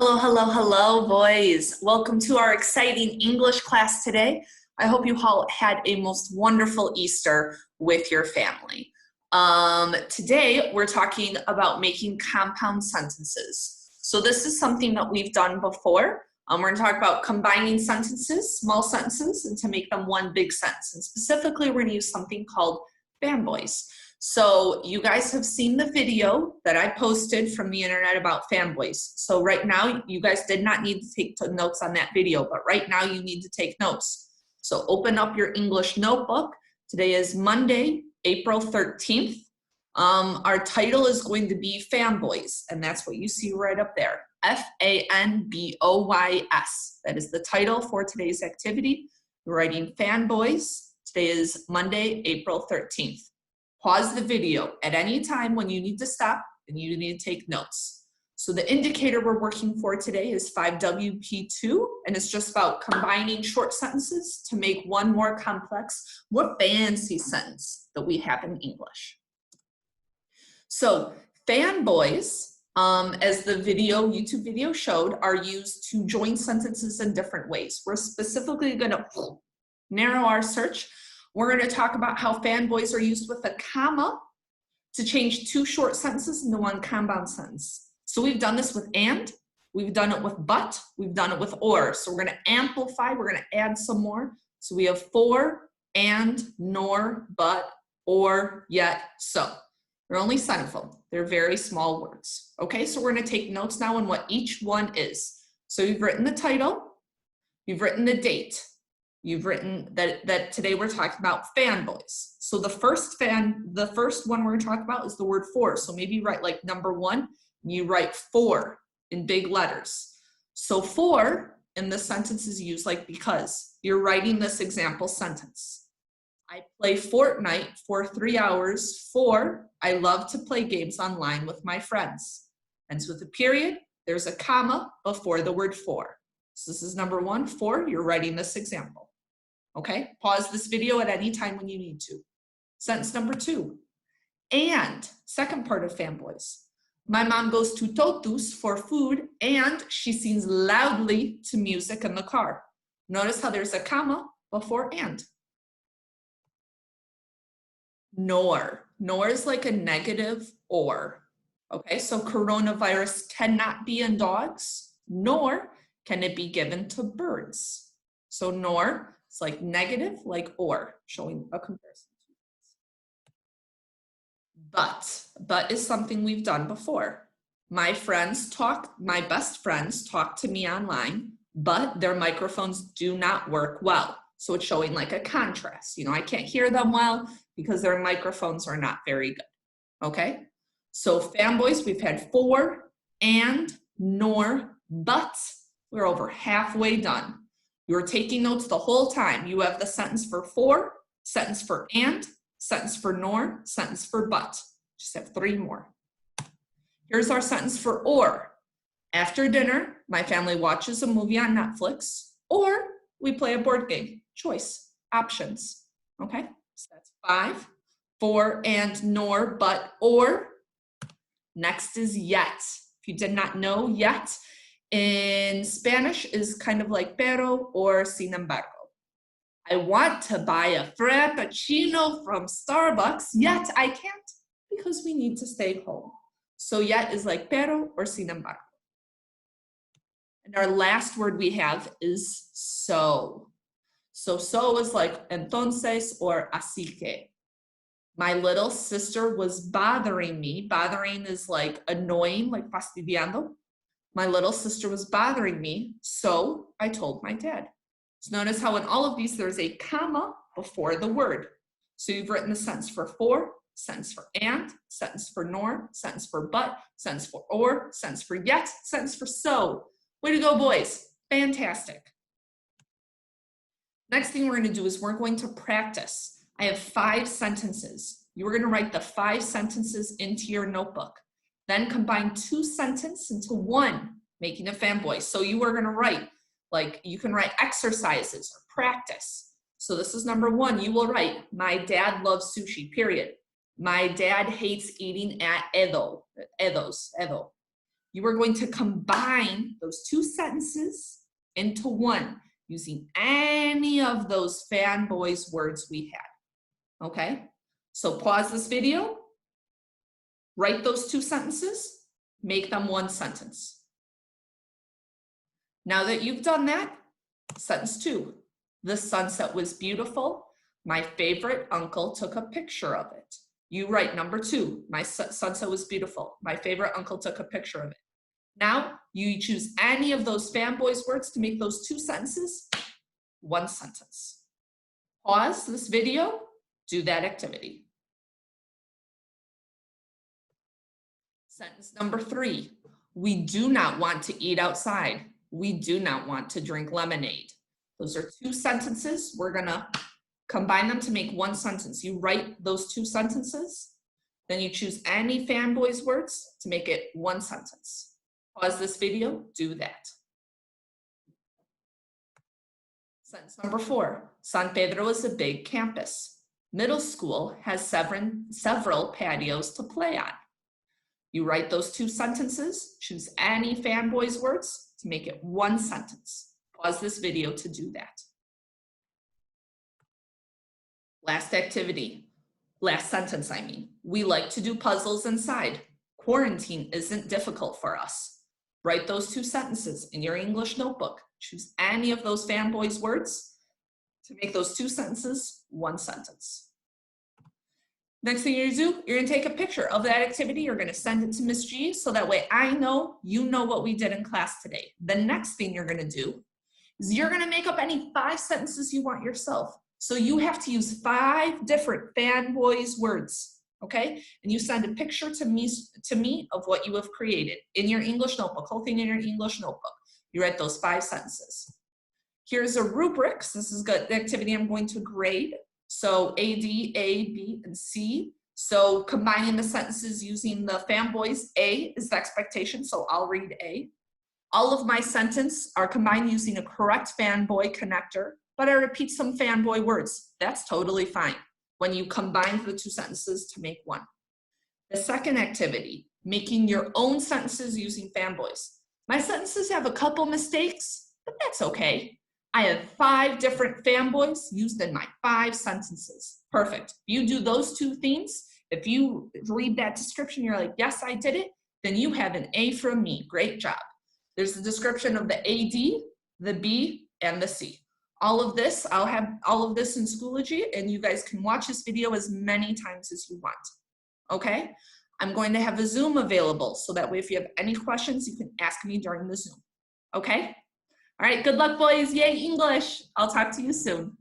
Hello, hello, hello, boys. Welcome to our exciting English class today. I hope you all had a most wonderful Easter with your family. Today, we're talking about making compound sentences. So this is something that we've done before. We're going to talk about combining sentences, small sentences, and to make them one big sentence. And specifically, we're going to use something called fanboys. So you guys have seen the video that I posted from the internet about fanboys. So right now, you guys did not need to take notes on that video, but right now you need to take notes. So open up your English notebook. Today is Monday, April 13th. Our title is going to be Fanboys, and that's what you see right up there. F-A-N-B-O-Y-S. That is the title for today's activity. We're writing Fanboys. Today is Monday, April 13th. Pause the video at any time when you need to stop and you need to take notes. So the indicator we're working for today is 5WP2, and it's just about combining short sentences to make one more complex, more fancy sentence that we have in English. So fanboys, as the YouTube video showed, are used to join sentences in different ways. We're specifically going to narrow our search. We're going to talk about how fanboys are used with a comma to change two short sentences into one compound sentence. So we've done this with and, we've done it with but, we've done it with or. So we're going to amplify, we're going to add some more. So we have for, and, nor, but, or, yet, so. They're only semicolon. They're very small words. Okay, so we're going to take notes now on what each one is. So you've written the title, you've written the date. You've written that today we're talking about fanboys. So the first one we're going to talk about is the word for. So maybe write like number 1, and you write for in big letters. So for in the sentence is used like because. You're writing this example sentence. I play Fortnite for 3 hours for I love to play games online with my friends. Ends with a period. There's a comma before the word for. So this is number 1, for, you're writing this example. Okay, pause this video at any time when you need to. Sentence number 2, and, second part of fanboys. My mom goes to Totus for food and she sings loudly to music in the car. Notice how there's a comma before and. Nor is like a negative or. Okay, so coronavirus cannot be in dogs, nor can it be given to birds. So nor, it's like negative, like or, showing a comparison. But is something we've done before. My best friends talk to me online, but their microphones do not work well. So it's showing like a contrast. You know, I can't hear them well because their microphones are not very good. Okay? So fanboys, we've had for, and, nor, but. We're over halfway done. You're taking notes the whole time. You have the sentence for, sentence for and, sentence for nor, sentence for but. Just have 3 more. Here's our sentence for or. After dinner, my family watches a movie on Netflix, or we play a board game. Choice, options. Okay, so that's 5. For, and, nor, but, or. Next is yet. If you did not know, yet in Spanish is kind of like pero or sin embargo. I want to buy a frappuccino from Starbucks, yet I can't because we need to stay home. So yet is like pero or sin embargo. And our last word we have is so. So is like entonces or así que. My little sister was bothering me. Bothering is like annoying, like fastidiando. My little sister was bothering me, so I told my dad. So notice how in all of these, there's a comma before the word. So you've written the sentence for, sentence for and, sentence for nor, sentence for but, sentence for or, sentence for yet, sentence for so. Way to go, boys. Fantastic. Next thing we're going to do is we're going to practice. I have 5 sentences. You're going to write the 5 sentences into your notebook. Then combine 2 sentences into 1, making a fanboy. So you are going to write, like you can write exercises or practice. So this is number 1. You will write, my dad loves sushi, period. My dad hates eating at Edo. you are going to combine those two sentences into one using any of those fanboys words we had, okay? So pause this video, write those two sentences, make them one sentence. Now that you've done that, sentence 2, the sunset was beautiful. My favorite uncle took a picture of it. You write number 2, my sunset was beautiful. My favorite uncle took a picture of it. Now you choose any of those fanboys words to make those two sentences one sentence. Pause this video, do that activity. Sentence number 3, we do not want to eat outside. We do not want to drink lemonade. Those are two sentences. We're gonna combine them to make one sentence. You write those two sentences, then you choose any fanboys words to make it one sentence. Pause this video, do that. Sentence number 4, San Pedro is a big campus. Middle school has several patios to play on. You write those two sentences, choose any fanboys words to make it one sentence. Pause this video to do that. Last activity, last sentence, I mean. We like to do puzzles inside. Quarantine isn't difficult for us. Write those two sentences in your English notebook. Choose any of those fanboys words to make those two sentences one sentence. Next thing you're gonna do, you're gonna take a picture of that activity. You're gonna send it to Miss G so that way I know you know what we did in class today. The next thing you're gonna do is you're gonna make up any 5 sentences you want yourself. So you have to use 5 different fanboys words, okay? And you send a picture to me of what you have created in your English notebook, whole thing in your English notebook. You write those 5 sentences. Here's a rubric. This is the activity I'm going to grade. So A, D, A, B, and C. So combining the sentences using the fanboys, A is the expectation, so I'll read A. All of my sentences are combined using a correct fanboy connector, but I repeat some fanboy words. That's totally fine when you combine the two sentences to make one. The second activity, making your own sentences using fanboys. My sentences have a couple mistakes, but that's okay. I have 5 different fanboys used in my 5 sentences. Perfect. If you do those 2 things, if you read that description, you're like, yes, I did it, then you have an A from me. Great job. There's the description of the AD, the B, and the C. All of this, I'll have all of this in Schoology, and you guys can watch this video as many times as you want. Okay? I'm going to have a Zoom available, so that way if you have any questions, you can ask me during the Zoom. Okay? All right, good luck, boys. Yay, English. I'll talk to you soon.